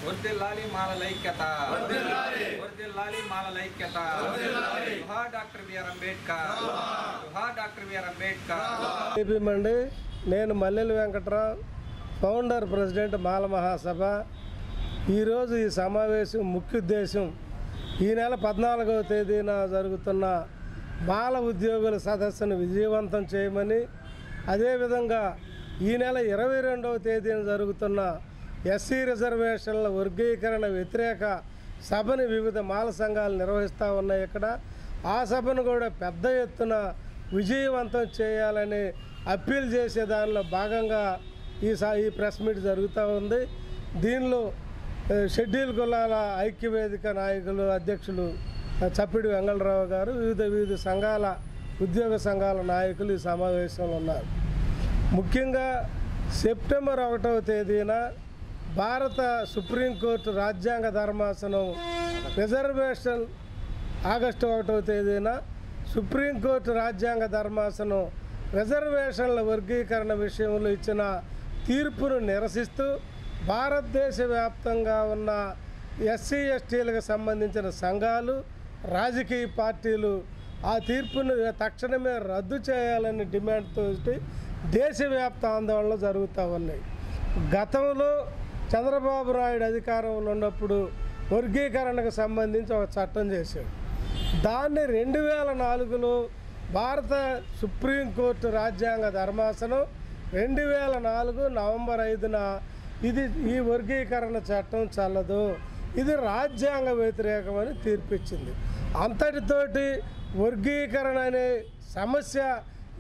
వర్ధిల్లాలి మాలల ఐక్యత, వర్ధిల్లాలి మాలల ఐక్యత. జోహార్ డాక్టర్ బిఆర్ అంబేద్కర్, జోహార్ డాక్టర్ బిఆర్ అంబేద్కర్. మండి, నేను మల్లెల వెంకట్రావు, ఫౌండర్ ప్రెసిడెంట్ మాల మహాసభ. ఈరోజు ఈ సమావేశం ముఖ్య ఉద్దేశం ఈ నెల 14వ తేదీన జరుగుతున్న మాల ఉద్యోగుల సదస్సును విజయవంతం చేయమని, అదేవిధంగా ఈ నెల 22వ తేదీన జరుగుతున్న ఎస్సీ రిజర్వేషన్ల వర్గీకరణ వ్యతిరేక సభని వివిధ మాల సంఘాలు నిర్వహిస్తూ ఉన్నాయి. ఇక్కడ ఆ సభను కూడా పెద్ద ఎత్తున విజయవంతం చేయాలని అప్పీల్ చేసే దానిలో భాగంగా ఈ ప్రెస్ మీట్ జరుగుతూ ఉంది. దీనిలో షెడ్యూల్ కులాల ఐక్యవేదిక నాయకులు అధ్యక్షులు చప్పిడి వెంగళరావు గారు, వివిధ సంఘాల ఉద్యోగ సంఘాల నాయకులు ఈ సమావేశంలో ఉన్నారు. ముఖ్యంగా సెప్టెంబర్ 1వ తేదీన భారత సుప్రీంకోర్టు రాజ్యాంగ ధర్మాసనం రిజర్వేషన్, ఆగస్టు 1వ తేదీన సుప్రీంకోర్టు రాజ్యాంగ ధర్మాసనం రిజర్వేషన్ల వర్గీకరణ విషయంలో ఇచ్చిన తీర్పును నిరసిస్తూ భారతదేశ వ్యాప్తంగా ఉన్న ఎస్సీ ఎస్టీలకు సంబంధించిన సంఘాలు, రాజకీయ పార్టీలు ఆ తీర్పును తక్షణమే రద్దు చేయాలని డిమాండ్తో దేశవ్యాప్త ఆందోళనలు జరుగుతూ ఉన్నాయి. గతంలో చంద్రబాబు నాయుడు అధికారంలో ఉన్నప్పుడు వర్గీకరణకు సంబంధించి ఒక చట్టం చేశాడు. దాన్ని 2004లో భారత సుప్రీంకోర్టు రాజ్యాంగ ధర్మాసనం 2004 నవంబర్ 5న ఈ వర్గీకరణ చట్టం చల్లదు, ఇది రాజ్యాంగ వ్యతిరేకమని తీర్పిచ్చింది. అంతటితోటి వర్గీకరణ అనే సమస్య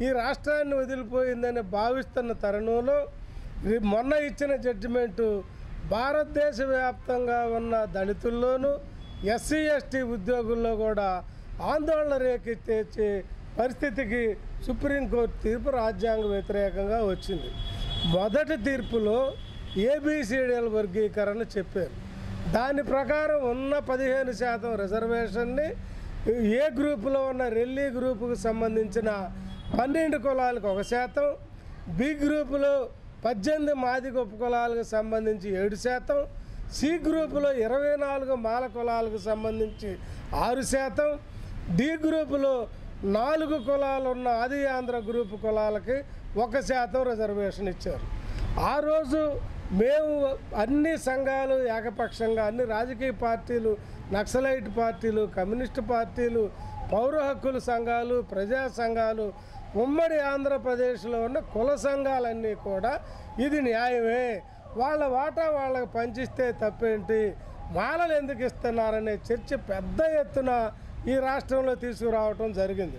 ఈ రాష్ట్రాన్ని వదిలిపోయిందని భావిస్తున్న తరుణంలో మొన్న ఇచ్చిన జడ్జిమెంటు భారతదేశ వ్యాప్తంగా ఉన్న దళితుల్లోనూ ఎస్సీ ఎస్టీ ఉద్యోగుల్లో కూడా ఆందోళన రేకెత్తే పరిస్థితికి సుప్రీంకోర్టు తీర్పు రాజ్యాంగ వ్యతిరేకంగా వచ్చింది. మొదటి తీర్పులో ఏబిసిడిఎల్ వర్గీకరణ చెప్పారు. దాని ప్రకారం ఉన్న 15% రిజర్వేషన్ని ఏ గ్రూపులో ఉన్న రెల్లీ గ్రూపుకు సంబంధించిన 12 కులాలకు 1%, బి గ్రూపులో 18 మాదిగ ఉప కులాలకు సంబంధించి 7%, సి గ్రూపులో 24 మాల కులాలకు సంబంధించి 6%, డి గ్రూపులో 4 కులాలు ఉన్న ఆది ఆంధ్ర గ్రూపు కులాలకి 1% రిజర్వేషన్ ఇచ్చారు. ఆ రోజు మేము అన్ని సంఘాలు ఏకపక్షంగా, అన్ని రాజకీయ పార్టీలు, నక్సలైట్ పార్టీలు, కమ్యూనిస్టు పార్టీలు, పౌర హక్కుల సంఘాలు, ప్రజా సంఘాలు, ఉమ్మడి ఆంధ్రప్రదేశ్లో ఉన్న కుల సంఘాలన్నీ కూడా ఇది న్యాయమే, వాళ్ళ వాటా వాళ్ళకి పంచిస్తే తప్పేంటి, మాలలు ఎందుకు ఇస్తున్నారనే చర్చ పెద్ద ఎత్తున ఈ రాష్ట్రంలో తీసుకురావటం జరిగింది.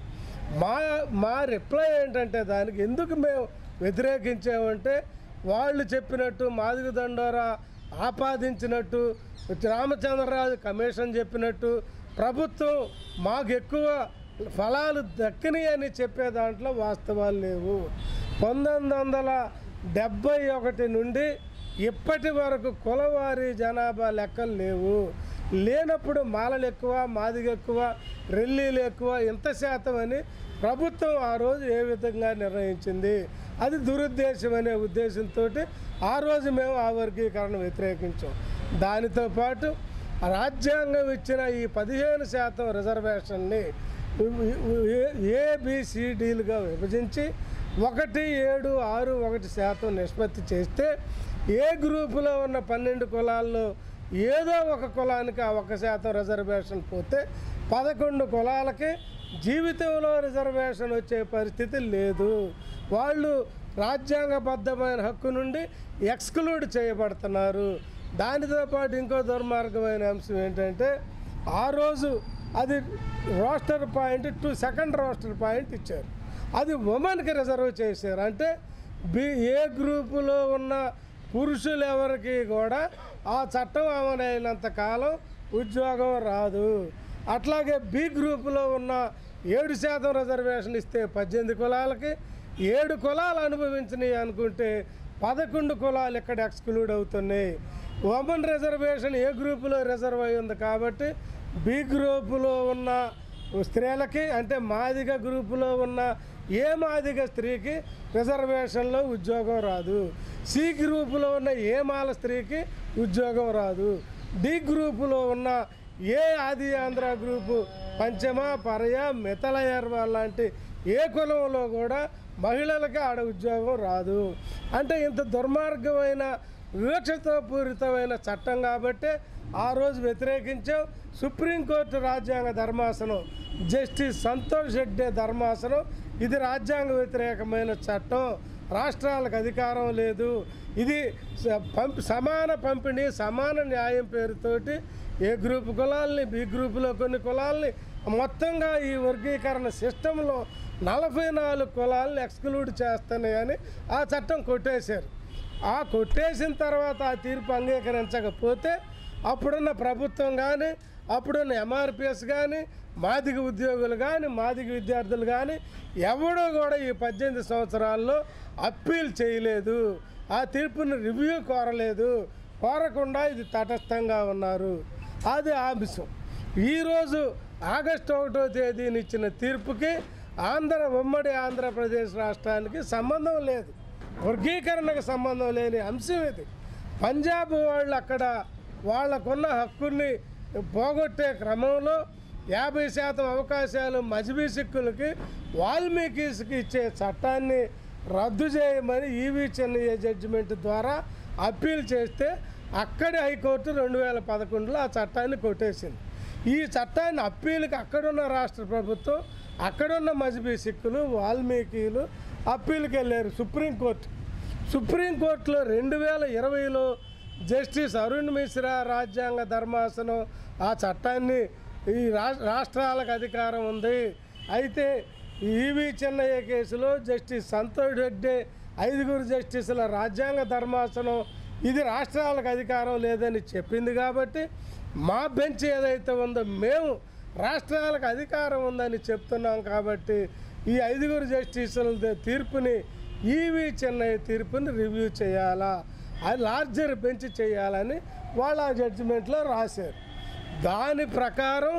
మా రిప్లై ఏంటంటే, దానికి ఎందుకు మేము వ్యతిరేకించామంటే, వాళ్ళు చెప్పినట్టు మాదిగ దండోరా ఆపాదించినట్టు, రామచంద్రరాజు కమిషన్ చెప్పినట్టు ప్రభుత్వం మాకు ఎక్కువ ఫలాలు దక్కినాయి అని చెప్పే దాంట్లో వాస్తవాలు లేవు. 1971 నుండి ఇప్పటి వరకు కులవారీ జనాభా లెక్కలు లేవు. లేనప్పుడు మాలలు ఎక్కువ, మాదిగ ఎక్కువ, రెల్లీలు ఎక్కువ, ఇంత శాతం అని ప్రభుత్వం ఆ రోజు ఏ విధంగా నిర్ణయించింది, అది దురుద్దేశం అనే ఉద్దేశంతో ఆ రోజు మేము ఆ వర్గీకరణ వ్యతిరేకించాం. దానితో పాటు రాజ్యాంగం ఇచ్చిన ఈ 15% రిజర్వేషన్ని ఏబిసిడీలుగా విభజించి 1, 7, 6, 1% నిష్పత్తి చేస్తే ఏ గ్రూపులో ఉన్న 12 కులాల్లో ఏదో ఒక కులానికి ఆ 1% రిజర్వేషన్ పోతే 11 కులాలకి జీవితంలో రిజర్వేషన్ వచ్చే పరిస్థితి లేదు. వాళ్ళు రాజ్యాంగబద్ధమైన హక్కు నుండి ఎక్స్క్లూడ్ చేయబడుతున్నారు. దానితో పాటు ఇంకో దుర్మార్గమైన అంశం ఏంటంటే, ఆ రోజు అది roster point to second roster point ఇచ్చారు, అది ఉమెన్కి రిజర్వ్ చేశారు. అంటే ఏ గ్రూపులో ఉన్న పురుషులు ఎవరికి కూడా ఆ చట్టం అమలైనంత కాలం ఉద్యోగం రాదు. అట్లాగే బి గ్రూపులో ఉన్న 7% రిజర్వేషన్ ఇస్తే 18 కులాలకి, 7 కులాలు అనుభవించినాయి అనుకుంటే 11 కులాలు ఇక్కడ ఎక్స్క్లూడ్ అవుతున్నాయి. ఉమెన్ రిజర్వేషన్ ఏ గ్రూపులో రిజర్వ్ అయి ఉంది కాబట్టి బి గ్రూపులో ఉన్న స్త్రీలకి, అంటే మాదిగ గ్రూపులో ఉన్న ఏ మాదిగ స్త్రీకి రిజర్వేషన్లో ఉద్యోగం రాదు. సి గ్రూపులో ఉన్న ఏ మాల స్త్రీకి ఉద్యోగం రాదు. డి గ్రూపులో ఉన్న ఏ ఆది ఆంధ్ర గ్రూపు, పంచమ, పరయ, మితలయర్వ లాంటి ఏ కులంలో కూడా మహిళలకి ఆడ ఉద్యోగం రాదు. అంటే ఇంత దుర్మార్గమైన వివక్షతో పూరితమైన చట్టం కాబట్టి ఆ రోజు వ్యతిరేకించాం. సుప్రీంకోర్టు రాజ్యాంగ ధర్మాసనం, జస్టిస్ సంతోష్ హెగ్డే ధర్మాసనం, ఇది రాజ్యాంగ వ్యతిరేకమైన చట్టం, రాష్ట్రాలకు అధికారం లేదు, ఇది సమాన పంపిణీ సమాన న్యాయం పేరుతోటి ఏ గ్రూపు కులాలని, బి గ్రూపులో కొన్ని కులాలని, మొత్తంగా ఈ వర్గీకరణ సిస్టంలో 44 కులాలను ఎక్స్క్లూడ్ చేస్తున్నాయని ఆ చట్టం కొట్టేశారు. ఆ కొట్టేసిన తర్వాత ఆ తీర్పు అంగీకరించకపోతే అప్పుడున్న ప్రభుత్వం కానీ, అప్పుడున్న ఎంఆర్పిఎస్ కానీ, మాదిగ ఉద్యోగులు కానీ, మాదిగ విద్యార్థులు కానీ ఎవడో కూడా ఈ 18 సంవత్సరాల్లో అప్పీల్ చేయలేదు. ఆ తీర్పుని రివ్యూ కోరలేదు. కోరకుండా ఇది తటస్థంగా ఉన్నారు. అది అంశం. ఈరోజు ఆగస్టు 1వ తేదీని ఇచ్చిన తీర్పుకి ఉమ్మడి ఆంధ్రప్రదేశ్ రాష్ట్రానికి సంబంధం లేదు. వర్గీకరణకు సంబంధం లేని అంశం ఇది. పంజాబ్ వాళ్ళు అక్కడ వాళ్ళకున్న హక్కుల్ని పోగొట్టే క్రమంలో 50% అవకాశాలు మజ్బీ సిక్కులకి, వాల్మీకిస్కి ఇచ్చే చట్టాన్ని రద్దు చేయమని ఈవీ చెన్నయ్య జడ్జిమెంట్ ద్వారా అప్పీల్ చేస్తే అక్కడి హైకోర్టు 2011లో ఆ చట్టాన్ని కొట్టేసింది. ఈ చట్టాన్ని అప్పీల్కి అక్కడున్న రాష్ట్ర ప్రభుత్వం, అక్కడున్న మజ్బీ సిక్కులు, వాల్మీకీలు అప్పీల్కి వెళ్ళారు సుప్రీంకోర్టు. సుప్రీంకోర్టులో 2020లో జస్టిస్ అరుణ్ మిశ్రా రాజ్యాంగ ధర్మాసనం ఆ చట్టాన్ని ఈ రాష్ట్రాలకు అధికారం ఉంది, అయితే ఈవీ చెన్నయ్య కేసులో జస్టిస్ సంతోష్ హెగ్డే 5 జస్టిసుల రాజ్యాంగ ధర్మాసనం ఇది రాష్ట్రాలకు అధికారం లేదని చెప్పింది కాబట్టి మా బెంచ్ ఏదైతే ఉందో మేము రాష్ట్రాలకు అధికారం ఉందని చెప్తున్నాం కాబట్టి ఈ 5 జస్టిసుల తీర్పుని, ఈవీ చెన్నయ్య తీర్పుని రివ్యూ చేయాలా, అది లార్జర్ బెంచ్ చేయాలని వాళ్ళ జడ్జిమెంట్లో రాశారు. దాని ప్రకారం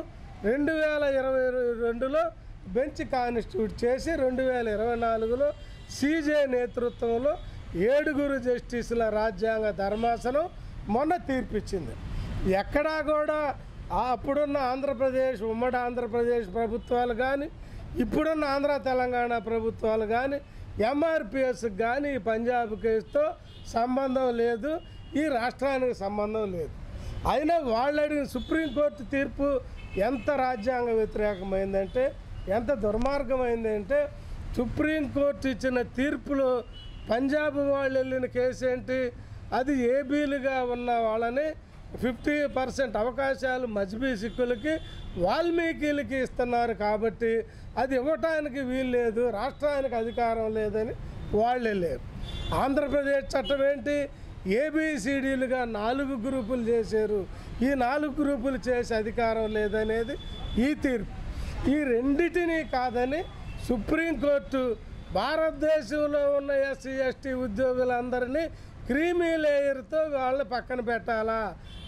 2022లో బెంచ్ కాన్స్టిట్యూట్ చేసి 2024లో సీజే నేతృత్వంలో 7 జస్టిసుల రాజ్యాంగ ధర్మాసనం మొన్న తీర్పిచ్చింది. ఎక్కడా కూడా అప్పుడున్న ఆంధ్రప్రదేశ్, ఉమ్మడి ఆంధ్రప్రదేశ్ ప్రభుత్వాలు కానీ, ఇప్పుడున్న ఆంధ్ర తెలంగాణ ప్రభుత్వాలు కానీ, ఎంఆర్పిఎస్కి కానీ ఈ పంజాబ్ కేసుతో సంబంధం లేదు, ఈ రాష్ట్రానికి సంబంధం లేదు. అయినా వాళ్ళు అడిగిన సుప్రీంకోర్టు తీర్పు ఎంత రాజ్యాంగ వ్యతిరేకమైందంటే, ఎంత దుర్మార్గమైందంటే, సుప్రీంకోర్టు ఇచ్చిన తీర్పులో పంజాబ్ వాళ్ళు వెళ్ళిన కేసు ఏంటి, అది ఏబీలుగా ఉన్న వాళ్ళని 50% అవకాశాలు మజ్బీ సిక్కులకి, వాల్మీకీలకి ఇస్తున్నారు కాబట్టి అది ఇవ్వటానికి వీలు లేదు, రాష్ట్రానికి అధికారం లేదని వాళ్ళు వెళ్ళారు. ఆంధ్రప్రదేశ్ చట్టం ఏంటి, ఏబిసిడీలుగా 4 గ్రూపులు చేశారు, ఈ 4 గ్రూపులు చేసే అధికారం లేదనేది ఈ తీర్పు. ఈ రెండిటినీ కాదని సుప్రీంకోర్టు భారతదేశంలో ఉన్న ఎస్సీ ఎస్టీ ఉద్యోగులందరినీ క్రీమీ లేయర్తో వాళ్ళని పక్కన పెట్టాలా,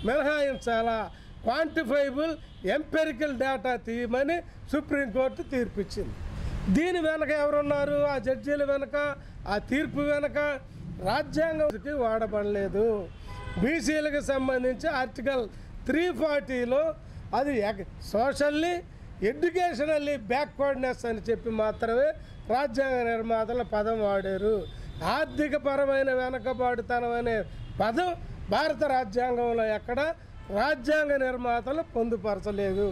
మినహాయించాలా, క్వాంటిఫైబుల్ ఎంపెరికల్ డేటా తీయమని సుప్రీంకోర్టు తీర్పిచ్చింది. దీని వెనక ఎవరున్నారు, ఆ జడ్జీల వెనక, ఆ తీర్పు వెనక రాజ్యాంగంకి వాడబడలేదు. బీసీలకు సంబంధించి ఆర్టికల్ 340లో అది సోషల్లీ ఎడ్యుకేషనల్లీ బ్యాక్వర్డ్నెస్ అని చెప్పి మాత్రమే రాజ్యాంగ నిర్మాతల పదం వాడారు. ఆర్థికపరమైన వెనకబాటుతనం అనే పదం భారత రాజ్యాంగంలో ఎక్కడ రాజ్యాంగ నిర్మాతలు పొందుపరచలేదు.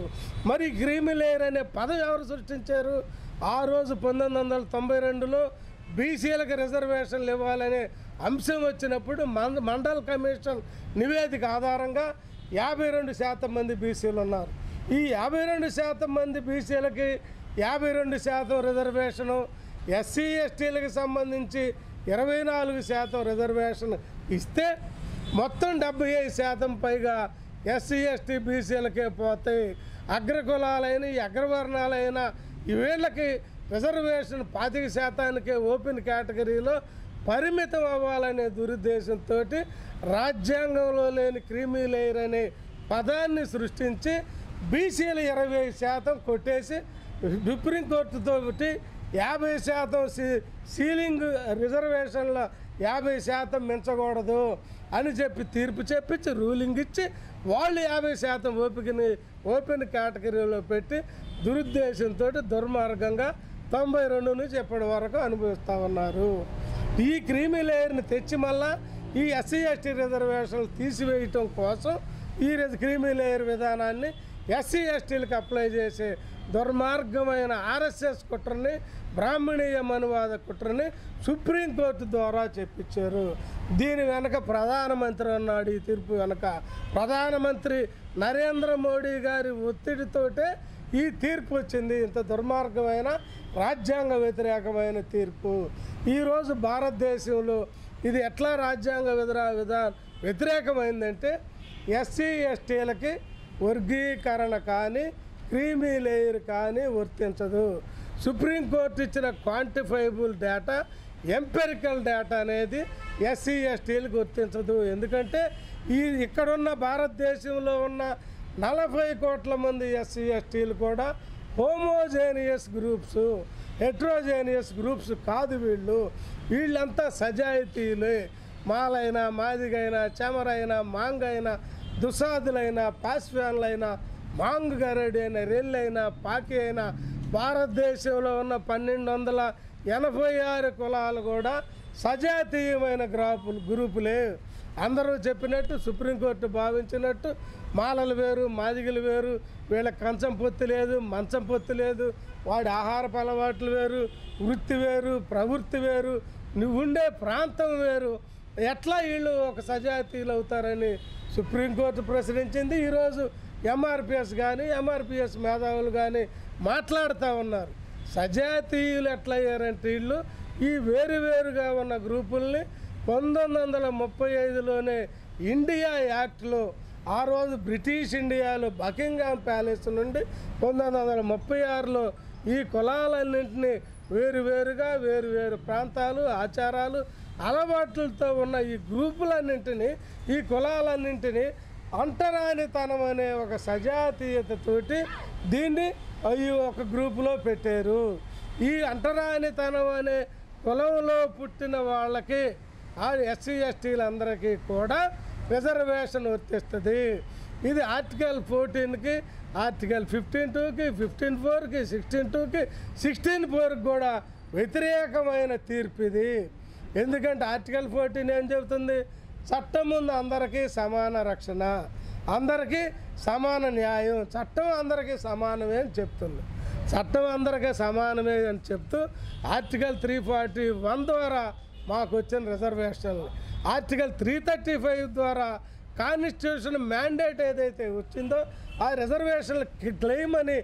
మరి క్రీమీ లేయర్ అనే పదం ఎవరు సృష్టించారు? ఆ రోజు 1992లో బీసీలకు రిజర్వేషన్లు ఇవ్వాలనే అంశం వచ్చినప్పుడు మండల్ కమిషన్ నివేదిక ఆధారంగా 52% మంది బీసీలు ఉన్నారు. ఈ 52% మంది బీసీలకి 52% రిజర్వేషను, ఎస్సీ ఎస్టీలకు సంబంధించి 24% రిజర్వేషన్ ఇస్తే మొత్తం 75% పైగా ఎస్సీ ఎస్టీ బీసీలకే పోతాయి. అగ్రకులాలైన ఈ అగ్రవర్ణాలైన వీళ్ళకి రిజర్వేషన్ 25%కే ఓపెన్ కేటగిరీలో పరిమితం అవ్వాలనే దురుద్దేశంతో రాజ్యాంగంలో లేని క్రీమీ లేయర్ అనే పదాన్ని సృష్టించి బీసీలు 20% కొట్టేసి సుప్రీంకోర్టుతో 50% సీలింగ్ రిజర్వేషన్ల 50% మించకూడదు అని చెప్పి తీర్పు చెప్పించి రూలింగ్ ఇచ్చి వాళ్ళు 50% ఓపెన్ కేటగిరీలో పెట్టి దురుద్దేశంతో దుర్మార్గంగా 92 నుంచి ఇప్పటి వరకు అనుభవిస్తూ ఉన్నారు. ఈ క్రీమీ లేయర్ని తెచ్చి మళ్ళా ఈ ఎస్సీ ఎస్టీ రిజర్వేషన్లు తీసివేయటం కోసం ఈ క్రీమీ లేయర్ విధానాన్ని ఎస్సీ ఎస్టీలకు అప్లై చేసే దుర్మార్గమైన ఆర్ఎస్ఎస్ కుట్రని బ్రాహ్మణీయ మనువాద కుట్రని సుప్రీంకోర్టు ద్వారా చెప్పించారు. దీని వెనక ప్రధానమంత్రి ఉన్నాడు. ఈ తీర్పు వెనక ప్రధానమంత్రి నరేంద్ర మోడీ గారి ఒత్తిడితోటే ఈ తీర్పు వచ్చింది. ఇంత దుర్మార్గమైన రాజ్యాంగ వ్యతిరేకమైన తీర్పు ఈరోజు భారతదేశంలో ఇది ఎట్లా రాజ్యాంగ వ్యతిరేకమైందంటే ఎస్సీ ఎస్టీలకి వర్గీకరణ కానీ క్రీమీ లేయర్ కానీ వర్తించదు. సుప్రీంకోర్టు ఇచ్చిన క్వాంటిఫైబుల్ డేటా ఎంపెరికల్ డేటా అనేది ఎస్సీ ఎస్టీలకు వర్తించదు. ఎందుకంటే ఇక్కడున్న భారతదేశంలో ఉన్న 40 కోట్ల మంది ఎస్సీ ఎస్టీలు కూడా హోమోజేనియస్ గ్రూప్స్, హెట్రోజేనియస్ గ్రూప్స్ కాదు. వీళ్ళంతా సజాయితీలే. మాలైనా, మాదిగైనా, చెమరైనా, మాంగైనా, దుసాదులైనా, పాస్వాన్లైనా, మాంగ్ గరడి అయినా, రెల్లైనా, పాకి అయినా భారతదేశంలో ఉన్న 1286 కులాలు కూడా సజాతీయమైన గ్రూపులే. అందరూ చెప్పినట్టు సుప్రీంకోర్టు భావించినట్టు మాలలు వేరు, మాదిగలు వేరు, వీళ్ళకి కంచం పొత్తు లేదు, మంచం పొత్తు లేదు, వాడి ఆహారపు అలవాట్లు వేరు, వృత్తి వేరు, ప్రవృత్తి వేరు, నువ్వు ఉండే ప్రాంతం వేరు, ఎట్లా వీళ్ళు ఒక సజాతీయులు అవుతారని సుప్రీంకోర్టు ప్రశ్నించింది. ఈరోజు ఎంఆర్పిఎస్ కానీ ఎంఆర్పిఎస్ మేధావులు కానీ మాట్లాడుతూ ఉన్నారు. సజాతీయులు ఎట్లా అయ్యారంటే వీళ్ళు ఈ వేరువేరుగా ఉన్న గ్రూపుల్ని 1935లోనే ఇండియా యాక్ట్లో ఆ రోజు బ్రిటిష్ ఇండియాలో బకింగ్హామ్ ప్యాలెస్ నుండి 1936లో ఈ కులాలన్నింటినీ వేరువేరుగా వేరువేరు ప్రాంతాలు, ఆచారాలు, అలవాట్లతో ఉన్న ఈ గ్రూపులన్నింటినీ, ఈ కులాలన్నింటినీ అంటరానితనం అనే ఒక సజాతీయతతోటి దీన్ని ఒక గ్రూపులో పెట్టారు. ఈ అంటరానితనం అనే కులంలో పుట్టిన వాళ్ళకి ఆ ఎస్సీ ఎస్టీలందరికీ కూడా రిజర్వేషన్ వర్తిస్తుంది. ఇది ఆర్టికల్ 14కి, ఆర్టికల్ 15(2)కి, 15(4)కి, 16(2)కి, 16(4)కి కూడా వ్యతిరేకమైన తీర్పు ఇది. ఎందుకంటే ఆర్టికల్ 14 ఏం చెబుతుంది? చట్టం ముందు అందరికీ సమాన రక్షణ, అందరికీ సమాన న్యాయం, చట్టం అందరికీ సమానమే అని చెప్తుంది. చట్టం అందరికీ సమానమే అని చెప్తూ ఆర్టికల్ 341 ద్వారా మాకు వచ్చిన రిజర్వేషన్లు, ఆర్టికల్ 335 ద్వారా కాన్స్టిట్యూషన్ మ్యాండేట్ ఏదైతే వచ్చిందో ఆ రిజర్వేషన్ల క్లెయిమ్ అని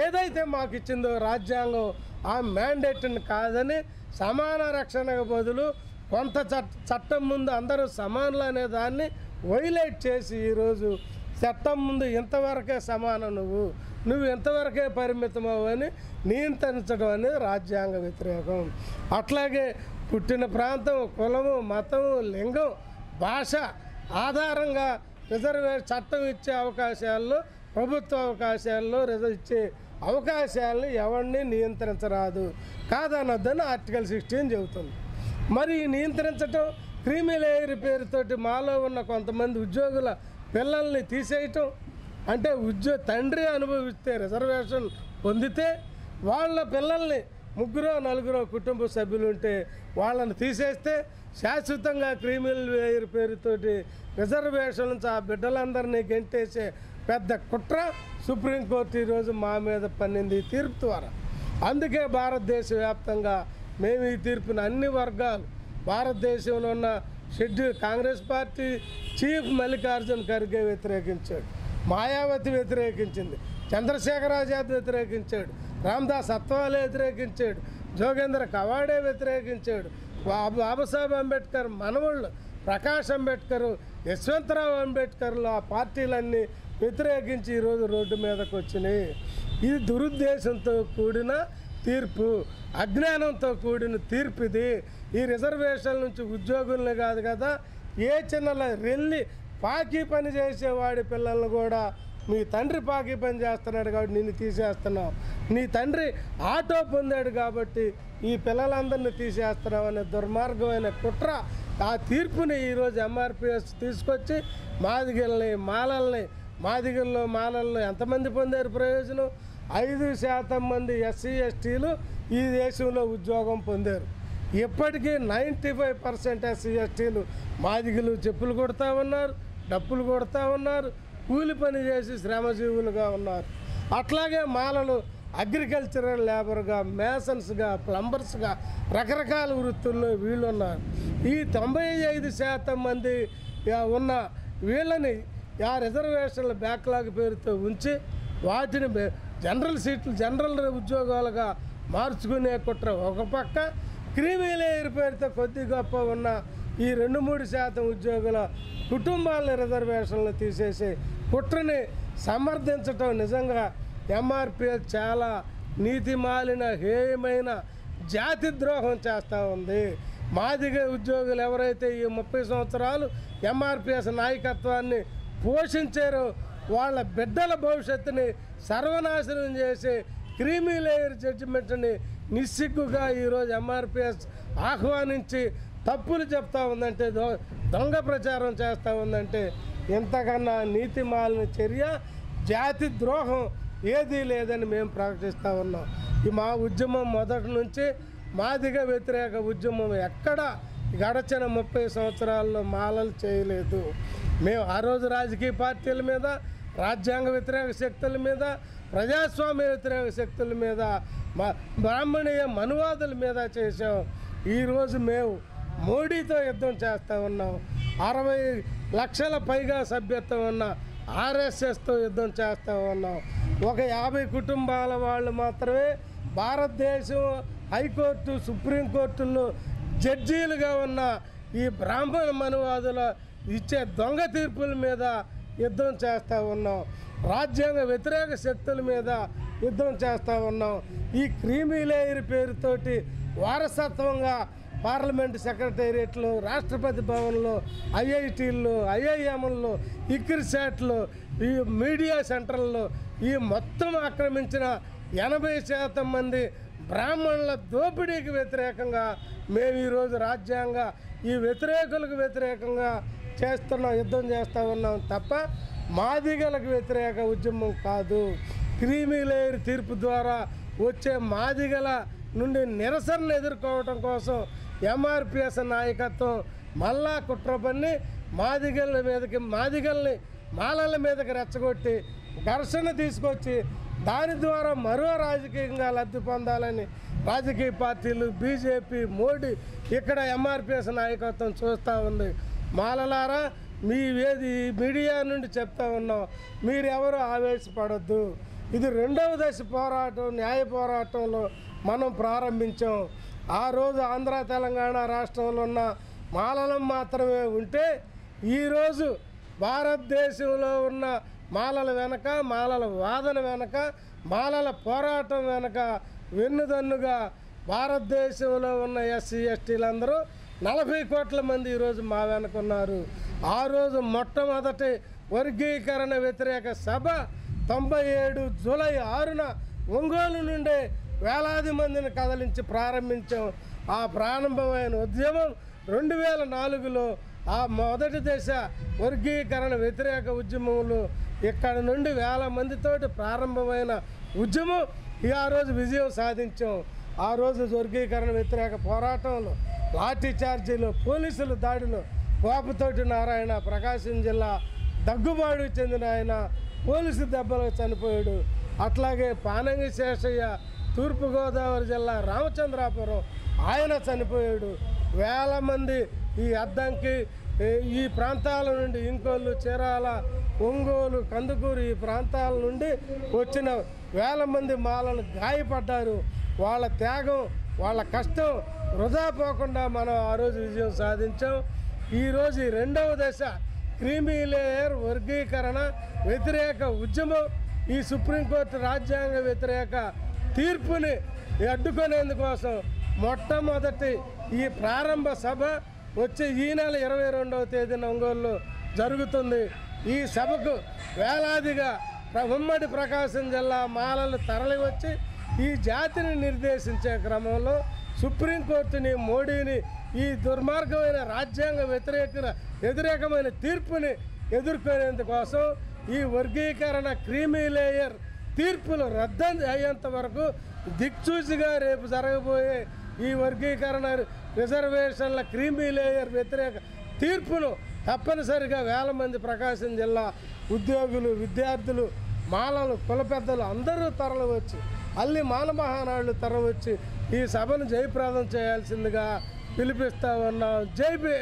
ఏదైతే మాకు ఇచ్చిందో రాజ్యాంగం, ఆ మ్యాండేట్ని కాదని సమాన రక్షణకు బదులు కొంత చట్టం ముందు అందరూ సమానులు అనే దాన్ని వైలేట్ చేసి ఈరోజు చట్టం ముందు ఇంతవరకే సమానం, నువ్వు ఇంతవరకే పరిమితమవు అని నియంత్రించడం అనేది రాజ్యాంగ వ్యతిరేకం. అట్లాగే పుట్టిన ప్రాంతం, కులము, మతము, లింగం, భాష ఆధారంగా చట్టం ఇచ్చే అవకాశాల్లో, ప్రభుత్వ అవకాశాల్లో ఇచ్చే అవకాశాలను ఎవరిని నియంత్రించరాదు, కాదనొద్దని ఆర్టికల్ 16 చెబుతుంది. మరి నియంత్రించటం, క్రీమీ లేయర్ పేరుతోటి మాలో ఉన్న కొంతమంది ఉద్యోగుల పిల్లల్ని తీసేయటం అంటే తండ్రి అనుభవిస్తే రిజర్వేషన్ పొందితే వాళ్ళ పిల్లల్ని 3-4 కుటుంబ సభ్యులు ఉంటే వాళ్ళని తీసేస్తే శాశ్వతంగా క్రీమీ లేయర్ పేరుతోటి రిజర్వేషన్ నుంచి ఆ బిడ్డలందరినీ గెంటేసే పెద్ద కుట్ర సుప్రీంకోర్టు ఈరోజు మా మీద పన్నింది ఈ తీర్పు ద్వారా. అందుకే భారతదేశ వ్యాప్తంగా మేము ఈ తీర్పుని అన్ని వర్గాలు, భారతదేశంలో ఉన్న కాంగ్రెస్ పార్టీ చీఫ్ మల్లికార్జున్ ఖర్గే వ్యతిరేకించాడు, మాయావతి వ్యతిరేకించింది, చంద్రశేఖర్ ఆజాద్ వ్యతిరేకించాడు, రామ్దాస్ అత్వాలే వ్యతిరేకించాడు, జోగేంద్ర కవాడే వ్యతిరేకించాడు, బాబాసాహెబ్ అంబేద్కర్ మనవళ్ళు ప్రకాష్ అంబేద్కర్, యశ్వంతరావు అంబేద్కర్లు ఆ పార్టీలన్నీ వ్యతిరేకించి ఈరోజు రోడ్డు మీదకి వచ్చినాయి. ఇది దురుద్దేశంతో కూడిన తీర్పు, అజ్ఞానంతో కూడిన తీర్పు ఇది. ఈ రిజర్వేషన్ల నుంచి ఉద్యోగుల్ని కాదు కదా, ఏ చిన్న రెల్లి పాకి పని చేసేవాడి పిల్లల్ని కూడా మీ తండ్రి పాకి పని చేస్తున్నాడు కాబట్టి నిన్ను తీసేస్తున్నావు, నీ తండ్రి ఆటో పొందాడు కాబట్టి ఈ పిల్లలందరినీ తీసేస్తున్నావు అనే దుర్మార్గమైన కుట్ర. ఆ తీర్పుని ఈరోజు ఎంఆర్పిఎస్ తీసుకొచ్చి మాదిగల్ని మాలల్ని మాదిగల్లో మాలల్లో ఎంతమంది పొందారు ప్రయోజనం? 5% మంది ఎస్సీ ఎస్టీలు ఈ దేశంలో ఉద్యోగం పొందారు. ఇప్పటికీ 95% ఎస్సీ ఎస్టీలు మాదిగలు చెప్పులు కొడతా ఉన్నారు, డప్పులు కొడతా ఉన్నారు, కూలి పని చేసి శ్రమజీవులుగా ఉన్నారు. అట్లాగే మాలలు అగ్రికల్చరల్ లేబర్గా, మేసన్స్గా, ప్లంబర్స్గా రకరకాల వృత్తుల్లో వీళ్ళు ఉన్నారు. ఈ 95% మంది ఉన్న వీళ్ళని ఆ రిజర్వేషన్ల బ్యాక్లాగ్ పేరుతో ఉంచి వాటిని జనరల్ సీట్లు జనరల్ ఉద్యోగాలుగా మార్చుకునే కుట్ర ఒక పక్క, క్రీమీ లేయర్ పేరుతో కొద్ది గొప్ప ఉన్న ఈ 2-3% ఉద్యోగుల కుటుంబాల రిజర్వేషన్లు తీసేసి కుట్రని సమర్థించటం నిజంగా ఎంఆర్పిఎస్ చాలా నీతిమాలిన హేయమైన జాతి ద్రోహం చేస్తూ ఉంది. మాదిగ ఉద్యోగులు ఎవరైతే ఈ 30 సంవత్సరాలు ఎంఆర్పిఎస్ నాయకత్వాన్ని పోషించారో వాళ్ళ బిడ్డల భవిష్యత్తుని సర్వనాశనం చేసి క్రీమీ లేయర్ జడ్జిమెంట్ని నిస్సిగ్గుగా ఈరోజు ఎంఆర్పిఎస్ ఆహ్వానించి తప్పులు చెప్తా ఉందంటే, దొంగ ప్రచారం చేస్తూ ఉందంటే ఇంతకన్నా నీతిమాలిన చర్య, జాతి ద్రోహం ఏదీ లేదని మేము ప్రకటిస్తూ ఉన్నాం. ఈ మా ఉద్యమం మొదటి నుంచి మాదిగ వ్యతిరేక ఉద్యమం ఎక్కడ గడచిన 30 సంవత్సరాల్లో మాలలు చేయలేదు. మేము ఆ రోజు రాజకీయ పార్టీల మీద, రాజ్యాంగ వ్యతిరేక శక్తుల మీద, ప్రజాస్వామ్య వ్యతిరేక శక్తుల మీద, బ్రాహ్మణీయ మనువాదుల మీద చేసాం. ఈరోజు మేము మోడీతో యుద్ధం చేస్తూ ఉన్నాం. 60 లక్షల పైగా సభ్యత్వం ఉన్న ఆర్ఎస్ఎస్తో యుద్ధం చేస్తూ ఉన్నాం. ఒక 50 కుటుంబాల వాళ్ళు మాత్రమే భారతదేశం హైకోర్టు, సుప్రీంకోర్టుల్లో జడ్జీలుగా ఉన్న ఈ బ్రాహ్మణ మనువాదుల ఇచ్చే దొంగ తీర్పుల మీద యుద్ధం చేస్తూ ఉన్నాం. రాజ్యాంగ వ్యతిరేక శక్తుల మీద యుద్ధం చేస్తూ ఉన్నాం. ఈ క్రీమీ లేయర్ పేరుతోటి వారసత్వంగా పార్లమెంట్ సెక్రటేరియట్లో, రాష్ట్రపతి భవన్లో, ఐఐటీల్లో, ఐఐఎంల్లో, ఇక్రిసాట్లో, ఈ మీడియా సెంటర్లలో ఈ మొత్తం ఆక్రమించిన 80% మంది బ్రాహ్మణుల దోపిడీకి వ్యతిరేకంగా మేము ఈరోజు రాజ్యాంగ ఈ వ్యతిరేకులకు వ్యతిరేకంగా యుద్ధం చేస్తూ ఉన్నాం తప్ప మాదిగలకు వ్యతిరేక ఉద్యమం కాదు. క్రీమీ లేయర్ తీర్పు ద్వారా వచ్చే మాదిగల నుండి నిరసనను ఎదుర్కోవడం కోసం ఎంఆర్పిఎస్ నాయకత్వం మళ్ళా కుట్ర పన్ని మాదిగల్ని మాలల మీదకి రెచ్చగొట్టి ఘర్షణ తీసుకొచ్చి దాని ద్వారా మరో రాజకీయంగా లబ్ధి పొందాలని రాజకీయ పార్టీలు, బీజేపీ, మోడీ ఇక్కడ ఎంఆర్పిఎస్ నాయకత్వం చూస్తూ ఉంది. మాలలారా, మీ మీడియా నుండి చెప్తా ఉన్నాం, మీరెవరూ ఆవేశపడద్దు. ఇది 2వ దశ పోరాటం, న్యాయ పోరాటంలో మనం ప్రారంభించాం. ఆ రోజు ఆంధ్ర, తెలంగాణ రాష్ట్రంలో ఉన్న మాలలం మాత్రమే ఉంటే ఈరోజు భారతదేశంలో ఉన్న మాలల వెనక, మాలల వాదన వెనక, మాలల పోరాటం వెనక వెన్నుదన్నుగా భారతదేశంలో ఉన్న ఎస్సీ ఎస్టీలందరూ 40 కోట్ల మంది ఈరోజు మా వెనక ఉన్నారు. ఆ రోజు మొట్టమొదటి వర్గీకరణ వ్యతిరేక సభ 97 జూలై 6న ఒంగోలు నుండే వేలాది మందిని కదిలించి ప్రారంభించాం. ఆ ప్రారంభమైన ఉద్యమం 2004లో ఆ మొదటి దశ వర్గీకరణ వ్యతిరేక ఉద్యమంలో ఇక్కడ నుండి వేల మందితోటి ప్రారంభమైన ఉద్యమం ఆ రోజు విజయం సాధించాం. ఆ రోజు వర్గీకరణ వ్యతిరేక పోరాటంలో లాఠీ చార్జీలు, పోలీసుల దాడిలో కోపతోటి నారాయణ ప్రకాశం జిల్లా దగ్గుబాటుకు చెందిన ఆయన పోలీసు దెబ్బలకు చనిపోయాడు. అట్లాగే పానంగి శేషయ్య తూర్పుగోదావరి జిల్లా రామచంద్రాపురం ఆయన చనిపోయాడు. వేల మంది ఈ అద్దంకి ఈ ప్రాంతాల నుండి ఇంకోళ్ళు, చీరాల, ఒంగోలు, కందుకూరు ఈ ప్రాంతాల నుండి వచ్చిన వేల మంది మాలలు గాయపడ్డారు. వాళ్ళ త్యాగం, వాళ్ళ కష్టం వృధా పోకుండా మనం ఆ రోజు విజయం సాధించాం. ఈరోజు 2వ దశ క్రీమీ లేయర్ వర్గీకరణ వ్యతిరేక ఉద్యమం ఈ సుప్రీంకోర్టు రాజ్యాంగ వ్యతిరేక తీర్పుని అడ్డుకునేందుకోసం మొట్టమొదటి ఈ ప్రారంభ సభ వచ్చే ఈ నెల 22వ తేదీన ఒంగోలులో జరుగుతుంది. ఈ సభకు వేలాదిగా ఉమ్మడి ప్రకాశం జిల్లా మాలలు తరలివచ్చి ఈ జాతిని నిర్దేశించే క్రమంలో సుప్రీంకోర్టుని, మోడీని, ఈ దుర్మార్గమైన రాజ్యాంగ వ్యతిరేకమైన తీర్పుని ఎదుర్కొనేందుకోసం ఈ వర్గీకరణ క్రీమీ లేయర్ తీర్పులు రద్దు అయ్యేంత వరకు దిక్చూసిగా రేపు జరగబోయే ఈ వర్గీకరణ రిజర్వేషన్ల క్రీమీ లేయర్ వ్యతిరేక తీర్పును తప్పనిసరిగా వేల మంది ప్రకాశం జిల్లా ఉద్యోగులు, విద్యార్థులు, మాలలు, కుల పెద్దలు అందరూ తరలివచ్చి అల్లి మాల మహానాడులు తరలివచ్చి ఈ సభను జయప్రదం చేయాల్సిందిగా పిలిపిస్తా ఉన్నాం. జై భీమ్.